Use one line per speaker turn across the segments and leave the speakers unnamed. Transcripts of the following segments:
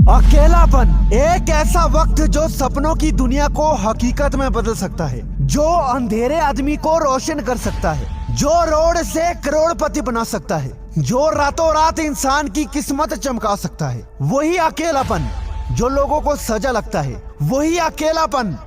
अकेलापन एक ऐसा वक्त जो सपनों की दुनिया को हकीकत में बदल सकता है, जो अंधेरे आदमी को रोशन कर सकता है, जो रोड से करोड़पति बना सकता है, जो रातों रात इंसान की किस्मत चमका सकता है। वही अकेलापन जो लोगों को सजा लगता है, वही अकेलापन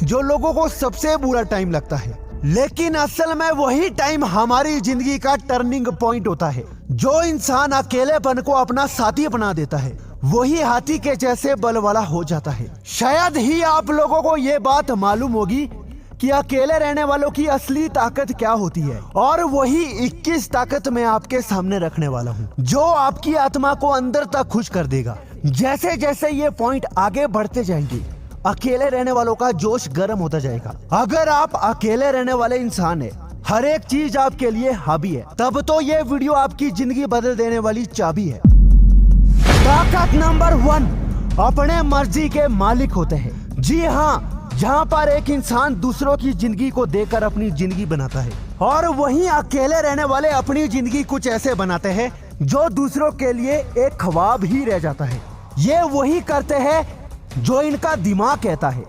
जो लोगों को सबसे बुरा टाइम लगता है। लेकिन असल में वही टाइम हमारी जिंदगी का टर्निंग पॉइंट होता है। जो इंसान अकेलेपन को अपना साथी बना देता है, वही हाथी के जैसे बल वाला हो जाता है। शायद ही आप लोगों को ये बात मालूम होगी कि अकेले रहने वालों की असली ताकत क्या होती है, और वही 21 ताकत मैं आपके सामने रखने वाला हूँ, जो आपकी आत्मा को अंदर तक खुश कर देगा। जैसे जैसे ये पॉइंट आगे बढ़ते जाएंगे, अकेले रहने वालों का जोश गर्म होता जाएगा। अगर आप अकेले रहने वाले इंसान है, हर एक चीज आपके लिए हावी है, तब तो ये वीडियो आपकी जिंदगी बदल देने वाली चाबी है। ताकत नंबर 1, अपने मर्जी के मालिक होते हैं। जी हाँ, जहाँ पर एक इंसान दूसरों की जिंदगी को देखकर अपनी जिंदगी बनाता है, और वहीं अकेले रहने वाले अपनी जिंदगी कुछ ऐसे बनाते हैं जो दूसरों के लिए एक ख्वाब ही रह जाता है। ये वही करते हैं जो इनका दिमाग कहता है।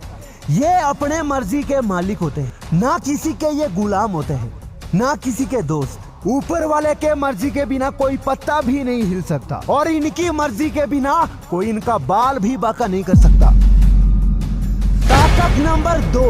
ये अपने मर्जी के मालिक होते हैं, ना किसी के ये गुलाम होते हैं, ना किसी के दोस्त। ऊपर वाले के मर्जी के बिना कोई पत्ता भी नहीं हिल सकता, और इनकी मर्जी के बिना कोई इनका बाल भी बांका नहीं कर सकता। ताकत नंबर 2,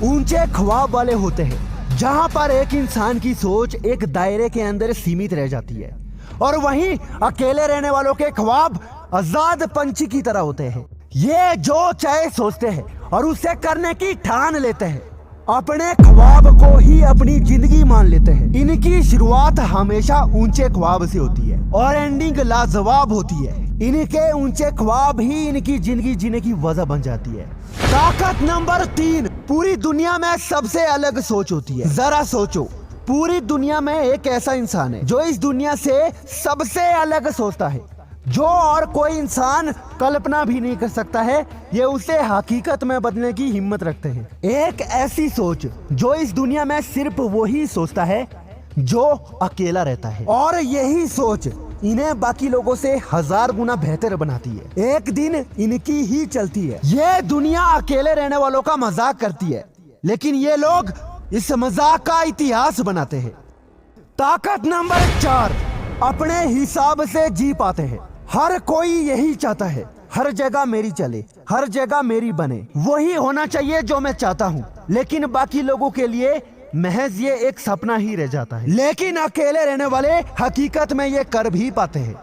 ऊंचे ख्वाब वाले होते हैं। जहां पर एक इंसान की सोच एक दायरे के अंदर सीमित रह जाती है, और वहीं अकेले रहने वालों के ख्वाब आजाद पंछी की तरह होते हैं। ये जो चाहे सोचते हैं और उसे करने की ठान लेते हैं। अपने ख्वाब को ही अपनी जिंदगी मान लेते हैं। इनकी शुरुआत हमेशा ऊंचे ख्वाब से होती है, और एंडिंग लाजवाब होती है। इनके ऊंचे ख्वाब ही इनकी जिंदगी जीने की वजह बन जाती है। ताकत नंबर 3, पूरी दुनिया में सबसे अलग सोच होती है। जरा सोचो, पूरी दुनिया में एक ऐसा इंसान है जो इस दुनिया से सबसे अलग सोचता है, जो और कोई इंसान कल्पना भी नहीं कर सकता है। ये उसे हकीकत में बदलने की हिम्मत रखते हैं। एक ऐसी सोच जो इस दुनिया में सिर्फ वो ही सोचता है जो अकेला रहता है, और यही सोच इन्हें बाकी लोगों से 1000 गुना बेहतर बनाती है। एक दिन इनकी ही चलती है। ये दुनिया अकेले रहने वालों का मजाक करती है, लेकिन ये लोग इस मजाक का इतिहास बनाते हैं। ताकत नंबर 4, अपने हिसाब से जी पाते हैं। हर कोई यही चाहता है, हर जगह मेरी चले, हर जगह मेरी बने, वही होना चाहिए जो मैं चाहता हूँ। लेकिन बाकी लोगों के लिए महज ये एक सपना ही रह जाता है। लेकिन अकेले रहने वाले हकीकत में ये कर भी पाते हैं,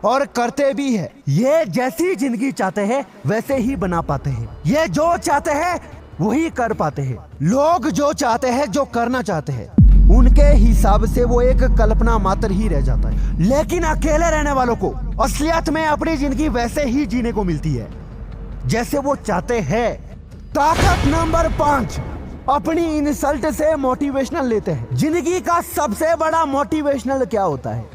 और करते भी है। ये जैसी जिंदगी चाहते हैं वैसे ही बना पाते हैं। ये जो चाहते हैं वही कर पाते हैं। लोग जो चाहते हैं, जो करना चाहते हैं, उनके हिसाब से वो एक कल्पना मात्र ही रह जाता है। लेकिन अकेले रहने वालों को असलियत में अपनी जिंदगी वैसे ही जीने को मिलती है जैसे वो चाहते हैं। ताकत नंबर 5, अपनी इंसल्ट से मोटिवेशनल लेते हैं। जिंदगी का सबसे बड़ा मोटिवेशनल क्या होता है?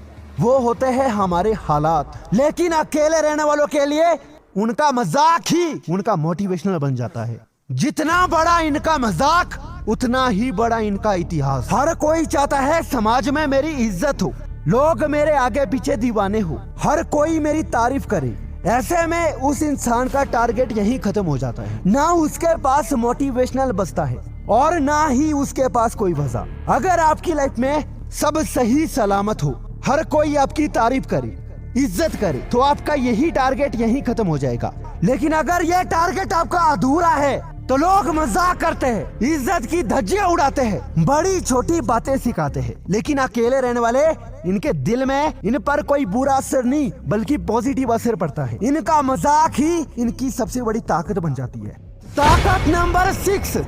वो होते हैं हमारे हालात। लेकिन अकेले रहने वालों के लिए उनका मजाक ही उनका मोटिवेशनल बन जाता है। जितना बड़ा इनका मजाक, उतना ही बड़ा इनका इतिहास। हर कोई चाहता है समाज में मेरी इज्जत हो, लोग मेरे आगे पीछे दीवाने हो, हर कोई मेरी तारीफ करे। ऐसे में उस इंसान का टारगेट यहीं खत्म हो जाता है। ना उसके पास मोटिवेशनल बचता है, और ना ही उसके पास कोई वजह। अगर आपकी लाइफ में सब सही सलामत हो, हर कोई आपकी तारीफ करे, इज्जत करे, तो आपका यही टारगेट यहीं खत्म हो जाएगा। लेकिन अगर यह टारगेट आपका अधूरा है, तो लोग मजाक करते हैं, इज्जत की धज्जियां उड़ाते हैं, बड़ी छोटी बातें सिखाते हैं। लेकिन अकेले रहने वाले, इनके दिल में इन पर कोई बुरा असर नहीं बल्कि पॉजिटिव असर पड़ता है। इनका मजाक ही इनकी सबसे बड़ी ताकत बन जाती है। ताकत नंबर 6,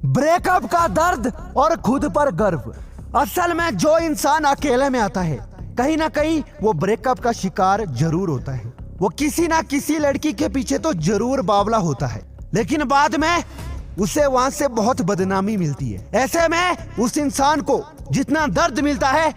ब्रेकअप का दर्द और खुद पर गर्व। असल में जो इंसान अकेले में आता है, कहीं ना कहीं वो ब्रेकअप का शिकार जरूर होता है। वो किसी ना किसी लड़की के पीछे तो जरूर बावला होता है, लेकिन बाद में उसे वहां से बहुत बदनामी मिलती है। ऐसे में उस इंसान को जितना दर्द मिलता है,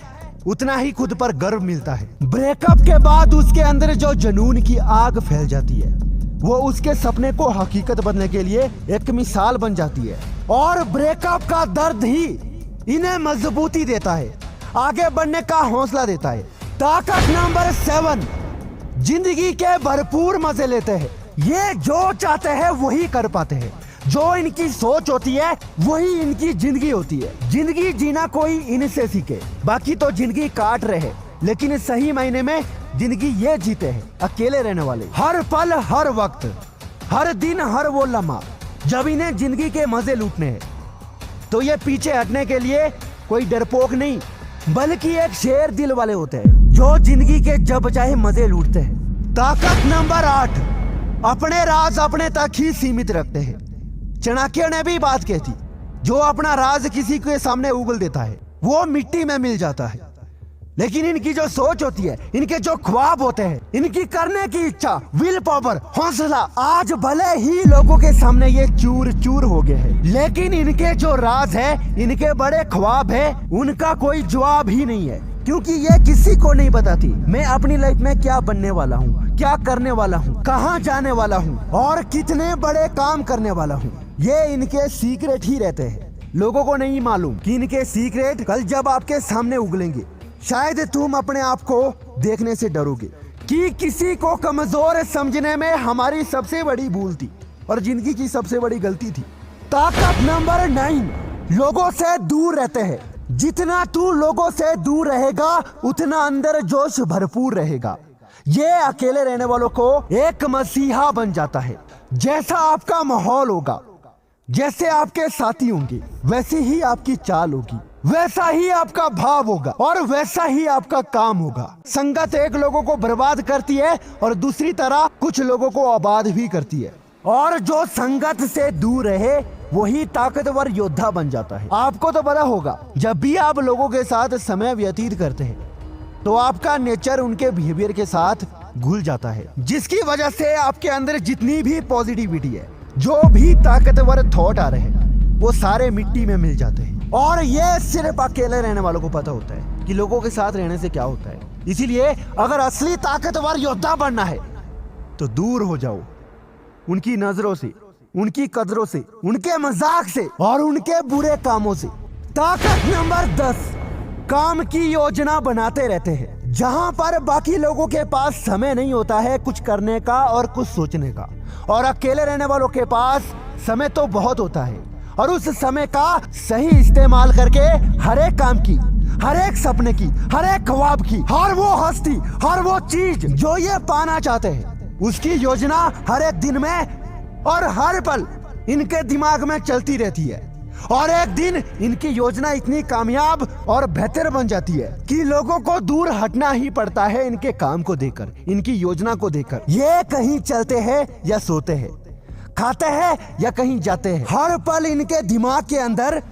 उतना ही खुद पर गर्व मिलता है। ब्रेकअप के बाद उसके अंदर जो जुनून की आग फैल जाती है, वो उसके सपने को हकीकत बनने के लिए एक मिसाल बन जाती है। और ब्रेकअप का दर्द ही इन्हें मजबूती देता है, आगे बढ़ने का हौसला देता है। ताकत नंबर 7, जिंदगी के भरपूर मजे लेते हैं। ये जो चाहते हैं वही कर पाते हैं। जो इनकी सोच होती है वही इनकी जिंदगी होती है। जिंदगी जीना कोई इनसे सीखे, बाकी तो जिंदगी काट रहे, लेकिन सही मायने में जिंदगी ये जीते हैं अकेले रहने वाले। हर पल, हर वक्त, हर दिन, हर वो लम्हा जब इन्हें जिंदगी के मजे लूटने हैं, तो ये पीछे हटने के लिए कोई डरपोक नहीं, बल्कि एक शेर दिल वाले होते हैं जो जिंदगी के जब चाहे मजे लूटते हैं। ताकत नंबर 8, अपने राज अपने तक ही सीमित रखते हैं। चाणक्य ने भी बात कही थी, जो अपना राज किसी के सामने उगल देता है वो मिट्टी में मिल जाता है। लेकिन इनकी जो सोच होती है, इनके जो ख्वाब होते हैं, इनकी करने की इच्छा, विल पावर, हौसला, आज भले ही लोगों के सामने ये चूर चूर हो गए हैं, लेकिन इनके जो राज है, इनके बड़े ख्वाब है, उनका कोई जवाब ही नहीं है। क्योंकि ये किसी को नहीं बताती मैं अपनी लाइफ में क्या बनने वाला हूँ, क्या करने वाला हूँ, कहाँ जाने वाला हूँ और कितने बड़े काम करने वाला हूँ। ये इनके सीक्रेट ही रहते हैं। लोगों को नहीं मालूम कि इनके सीक्रेट कल जब आपके सामने उगलेंगे, शायद तुम अपने आप को देखने से डरोगे। कि किसी को कमजोर समझने में हमारी सबसे बड़ी भूल थी और जिंदगी की सबसे बड़ी गलती थी। ताकत नंबर 9, लोगों से दूर रहते हैं। जितना तू लोगों से दूर रहेगा उतना अंदर जोश भरपूर रहेगा। ये अकेले रहने वालों को एक मसीहा बन जाता है। जैसा आपका माहौल होगा, जैसे आपके साथी होंगे, वैसे ही आपकी चाल होगी, वैसा ही आपका भाव होगा और वैसा ही आपका काम होगा। संगत एक लोगों को बर्बाद करती है और दूसरी तरह कुछ लोगों को आबाद भी करती है। और जो संगत से दूर रहे वही ताकतवर योद्धा बन जाता है। आपको तो पता होगा, जब भी आप लोगों के साथ समय व्यतीत करते हैं तो आपका नेचर उनके बिहेवियर के साथ घुल जाता है, जिसकी वजह से आपके अंदर जितनी भी पॉजिटिविटी है, जो भी ताकतवर थॉट आ रहे हैं, वो सारे मिट्टी में मिल जाते हैं। और ये सिर्फ अकेले रहने वालों को पता होता है कि लोगों के साथ रहने से क्या होता है। इसीलिए अगर असली ताकतवर योद्धा बनना है तो दूर हो जाओ उनकी नजरों से, उनकी कदरों से, उनके मजाक से और उनके बुरे कामों से। ताकत नंबर 10, काम की योजना बनाते रहते हैं। जहां पर बाकी लोगों के पास समय नहीं होता है कुछ करने का और कुछ सोचने का, और अकेले रहने वालों के पास समय तो बहुत होता है, और उस समय का सही इस्तेमाल करके हर एक काम की, हर एक सपने की, हर एक ख्वाब की, हर वो हस्ती, हर वो चीज जो ये पाना चाहते हैं, उसकी योजना हर एक दिन में और हर पल इनके दिमाग में चलती रहती है। और एक दिन इनकी योजना इतनी कामयाब और बेहतर बन जाती है कि लोगों को दूर हटना ही पड़ता है इनके काम को देखकर, इनकी योजना को देखकर। ये कहीं चलते हैं या सोते हैं, खाते हैं या कहीं जाते हैं, हर पल इनके दिमाग के अंदर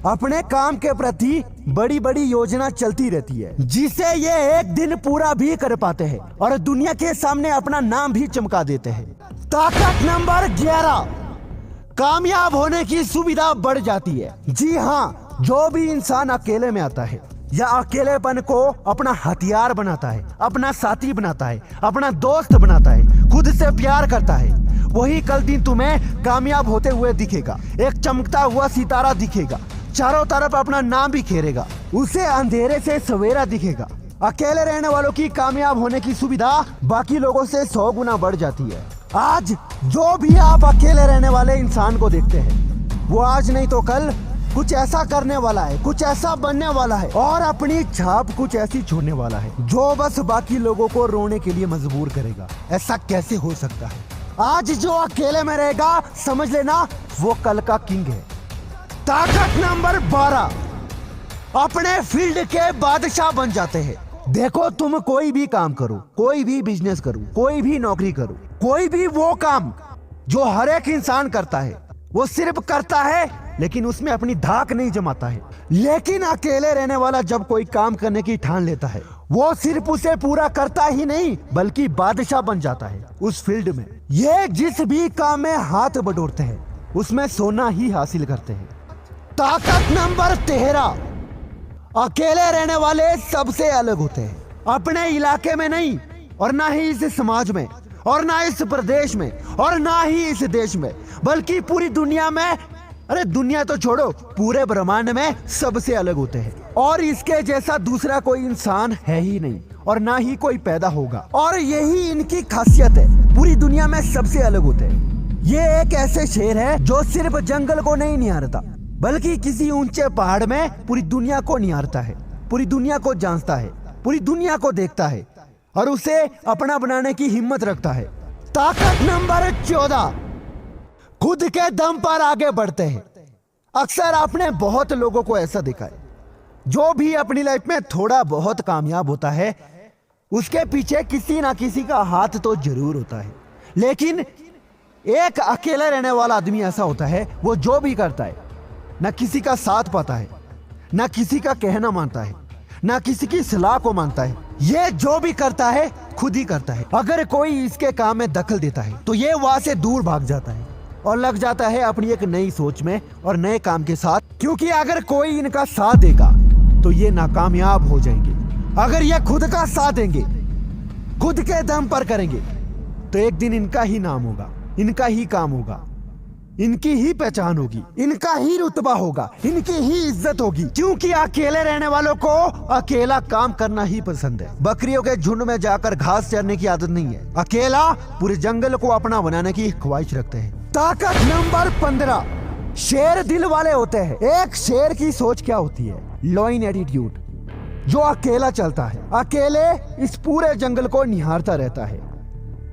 अपने काम के प्रति बड़ी बड़ी योजना चलती रहती है, जिसे ये एक दिन पूरा भी कर पाते हैं और दुनिया के सामने अपना नाम भी चमका देते हैं। ताकत नंबर 11, कामयाब होने की सुविधा बढ़ जाती है। जी हाँ, जो भी इंसान अकेले में आता है या अकेलेपन को अपना हथियार बनाता है, अपना साथी बनाता है, अपना दोस्त बनाता है, खुद से प्यार करता है, वही कल दिन तुम्हें कामयाब होते हुए दिखेगा, एक चमकता हुआ सितारा दिखेगा, चारों तरफ अपना नाम भी खेरेगा, उसे अंधेरे से सवेरा दिखेगा। अकेले रहने वालों की कामयाब होने की सुविधा बाकी लोगों से 100 गुना बढ़ जाती है। आज जो भी आप अकेले रहने वाले इंसान को देखते हैं, वो आज नहीं तो कल कुछ ऐसा करने वाला है, कुछ ऐसा बनने वाला है और अपनी छाप कुछ ऐसी छोड़ने वाला है जो बस बाकी लोगों को रोने के लिए मजबूर करेगा। ऐसा कैसे हो सकता है? आज जो अकेले में रहेगा, समझ लेना वो कल का किंग है। ताकत नंबर 12, अपने फील्ड के बादशाह बन जाते हैं। देखो, तुम कोई भी काम करो, कोई भी बिजनेस करो, कोई भी नौकरी करो, कोई भी वो काम जो हर एक इंसान करता है, वो सिर्फ करता है लेकिन उसमें अपनी धाक नहीं जमाता है। लेकिन अकेले रहने वाला जब कोई काम करने की ठान लेता है, वो सिर्फ उसे पूरा करता ही नहीं बल्कि बादशाह बन जाता है उस फील्ड में। ये जिस भी काम में हाथ बटोरते हैं उसमें सोना ही हासिल करते हैं। ताकत नंबर 13, अकेले रहने वाले सबसे अलग होते हैं। अपने इलाके में नहीं, और ना ही इस समाज में, और ना इस प्रदेश में, और ना ही इस देश में, बल्कि पूरी दुनिया में अरे दुनिया तो छोड़ो, पूरे ब्रह्मांड में सबसे अलग होते हैं और इसके जैसा दूसरा कोई इंसान है ही नहीं और ना ही कोई पैदा होगा। और यही इनकी खासियत है, पूरी दुनिया में सबसे अलग होते हैं। ये एक ऐसे शेर है जो सिर्फ जंगल को नहीं निहारता, बल्कि किसी ऊंचे पहाड़ में पूरी दुनिया को निहारता है, पूरी दुनिया को जांचता है, पूरी दुनिया को देखता है और उसे अपना बनाने की हिम्मत रखता है। ताकत नंबर 14, खुद के दम पर आगे बढ़ते हैं। अक्सर आपने बहुत लोगों को ऐसा देखा है, जो भी अपनी लाइफ में थोड़ा बहुत कामयाब होता है उसके पीछे किसी ना किसी का हाथ तो जरूर होता है। लेकिन एक अकेला रहने वाला आदमी ऐसा होता है, वो जो भी करता है ना किसी का साथ पाता है, ना किसी का कहना मानता है, ना किसी की सलाह को मानता है। ये जो भी करता है खुद ही करता है। अगर कोई इसके काम में दखल देता है तो ये वहां से दूर भाग जाता है और लग जाता है अपनी एक नई सोच में और नए काम के साथ, क्योंकि अगर कोई इनका साथ देगा तो ये नाकामयाब हो जाएंगे। अगर ये खुद का साथ देंगे, खुद के दम पर करेंगे, तो एक दिन इनका ही नाम होगा, इनका ही काम होगा, इनकी ही पहचान होगी, इनका ही रुतबा होगा, इनकी ही इज्जत होगी। क्योंकि अकेले रहने वालों को अकेला काम करना ही पसंद है। बकरियों के झुंड में जाकर घास चरने की आदत नहीं है, अकेला पूरे जंगल को अपना बनाने की ख्वाहिश रखते हैं। ताकत नंबर 15, शेर दिल वाले होते हैं। एक शेर की सोच क्या होती है? लॉइन एटीट्यूड, जो अकेला चलता है, अकेले इस पूरे जंगल को निहारता रहता है,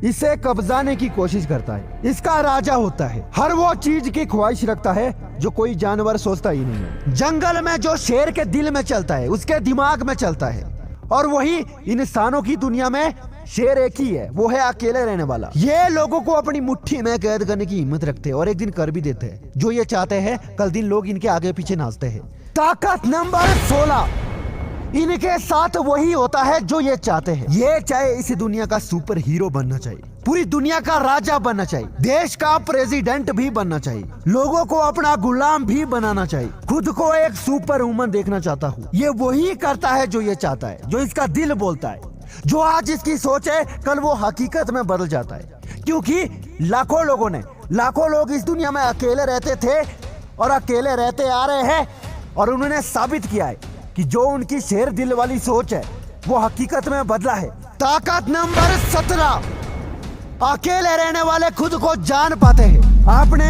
इसे कब्जाने की कोशिश करता है, इसका राजा होता है, हर वो चीज की ख्वाहिश रखता है जो कोई जानवर सोचता ही नहीं है। जंगल में जो शेर के दिल में चलता है उसके दिमाग में चलता है, और वही इंसानों की दुनिया में शेर एक ही है, वो है अकेले रहने वाला। ये लोगों को अपनी मुट्ठी में कैद करने की हिम्मत रखते हैं और एक दिन कर भी देते हैं जो ये चाहते हैं। कल दिन लोग इनके आगे पीछे नाचते हैं। ताकत नंबर 16, इनके साथ वही होता है जो ये चाहते हैं। ये चाहे इस दुनिया का सुपर हीरो बनना चाहिए, पूरी दुनिया का राजा बनना चाहिए, देश का प्रेसिडेंट भी बनना चाहिए, लोगों को अपना गुलाम भी बनाना चाहिए, खुद को एक सुपर वुमन देखना चाहता हूँ। ये वही करता है जो ये चाहता है, जो इसका दिल बोलता है, जो आज इसकी सोच है कल वो हकीकत में बदल जाता है। क्योंकि लाखों लोग इस दुनिया में अकेले रहते थे और अकेले रहते आ रहे हैं, और उन्होंने साबित किया है कि जो उनकी शेर दिल वाली सोच है वो हकीकत में बदला है। ताकत नंबर 17, अकेले रहने वाले खुद को जान पाते हैं। आपने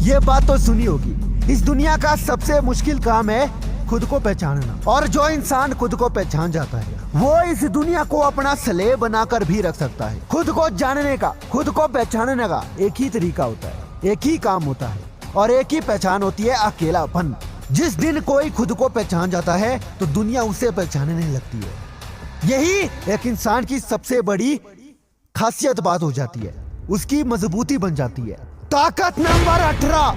ये बात तो सुनी होगी, इस दुनिया का सबसे मुश्किल काम है खुद को पहचानना, और जो इंसान खुद को पहचान जाता है वो इस दुनिया को अपना स्लेव बनाकर भी रख सकता है। खुद को जानने का, खुद को पहचानने का एक ही तरीका होता है, एक ही काम होता है, और एक ही पहचान होती है, अकेलापन। जिस दिन कोई खुद को पहचान जाता है तो दुनिया उसे पहचानने लगती है। यही एक इंसान की सबसे बड़ी खासियत बात हो जाती है, उसकी मजबूती बन जाती है। ताकत नंबर 18,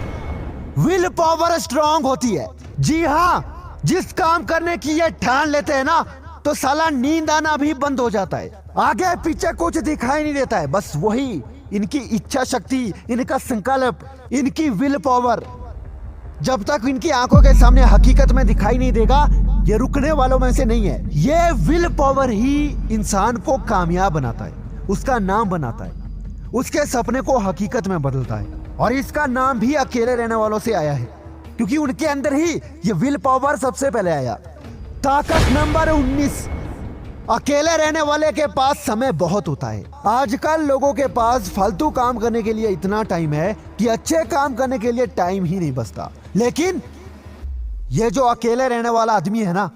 विल पावर स्ट्रांग होती है। जी हाँ, जिस काम करने की ये ठान लेते हैं ना, तो साला नींद आना भी बंद हो जाता है, आगे पीछे कुछ दिखाई नहीं देता है, बस वही इनकी इच्छा शक्ति, इनका संकल्प, इनकी विल पावर जब तक इनकी आंखों के सामने हकीकत में दिखाई नहीं देगा, ये रुकने वालों में से नहीं है। ये विल पावर ही इंसान को कामयाब बनाता है, उसका नाम बनाता है, उसके सपने को हकीकत में बदलता है। और इसका नाम भी अकेले रहने वालों से आया है, क्योंकि उनके अंदर ही ये विल पावर सबसे पहले आया। ताकत नंबर 19, अकेले रहने वाले के पास समय बहुत होता है। आजकल लोगों के पास फालतू काम करने के लिए इतना टाइम है कि अच्छे काम करने के लिए टाइम ही नहीं बचता। लेकिन ये जो अकेले रहने वाला आदमी है ना,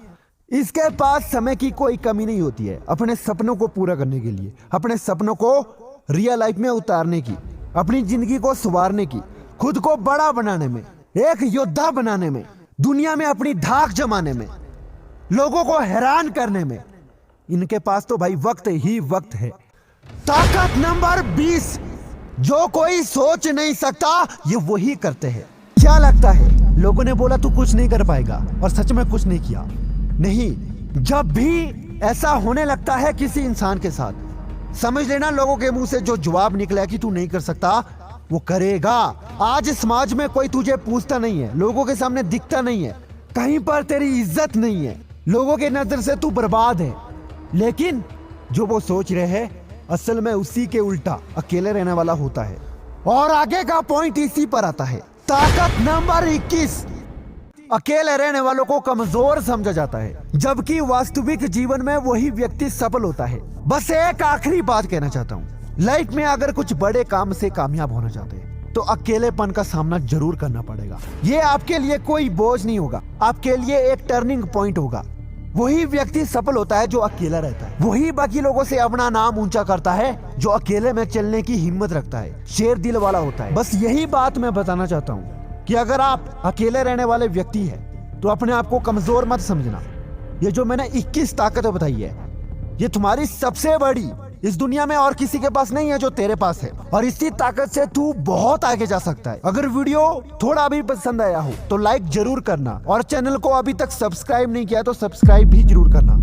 इसके पास समय की कोई कमी नहीं होती है अपने सपनों को पूरा करने के लिए, अपने सपनों को रियल लाइफ में उतारने की, अपनी जिंदगी को संवारने की, खुद को बड़ा बनाने में, एक योद्धा बनाने में, दुनिया में अपनी धाक जमाने में, लोगों को हैरान करने में। इनके पास तो भाई वक्त ही वक्त है। ताकत नंबर 20, जो कोई सोच नहीं सकता ये वही करते हैं। क्या लगता है लोगों ने बोला तू कुछ नहीं कर पाएगा, और सच में कुछ नहीं किया? नहीं, जब भी ऐसा होने लगता है किसी इंसान के साथ, समझ लेना लोगों के मुंह से जो जवाब निकला है कि तू नहीं कर सकता, वो करेगा। आज समाज में कोई तुझे पूछता नहीं है, लोगों के सामने दिखता नहीं है, कहीं पर तेरी इज्जत नहीं है, लोगों के नजर से तू बर्बाद है। लेकिन जो वो सोच रहे हैं असल में उसी के उल्टा अकेले रहने वाला होता है। और आगे का पॉइंट इसी पर आता है, ताकत नंबर 21, अकेले रहने वालों को कमजोर समझा जाता है, जबकि वास्तविक जीवन में वही व्यक्ति सफल होता है। बस एक आखिरी बात कहना चाहता हूँ, लाइफ में अगर कुछ बड़े काम से कामयाब होना चाहते हैं तो अकेलेपन का सामना जरूर करना पड़ेगा। ये आपके लिए कोई बोझ नहीं होगा, आपके लिए एक टर्निंग पॉइंट होगा। वही व्यक्ति सफल होता है जो अकेला रहता है, वही बाकी लोगों से अपना नाम ऊंचा करता है जो अकेले में चलने की हिम्मत रखता है, शेर दिल वाला होता है। बस यही बात मैं बताना चाहता हूँ कि अगर आप अकेले रहने वाले व्यक्ति हैं तो अपने आप को कमजोर मत समझना। ये जो मैंने 21 ताकतें बताई है, ये तुम्हारी सबसे बड़ी इस दुनिया में और किसी के पास नहीं है जो तेरे पास है, और इसी ताकत से तू बहुत आगे जा सकता है। अगर वीडियो थोड़ा भी पसंद आया हो तो लाइक जरूर करना, और चैनल को अभी तक सब्सक्राइब नहीं किया तो सब्सक्राइब भी जरूर करना।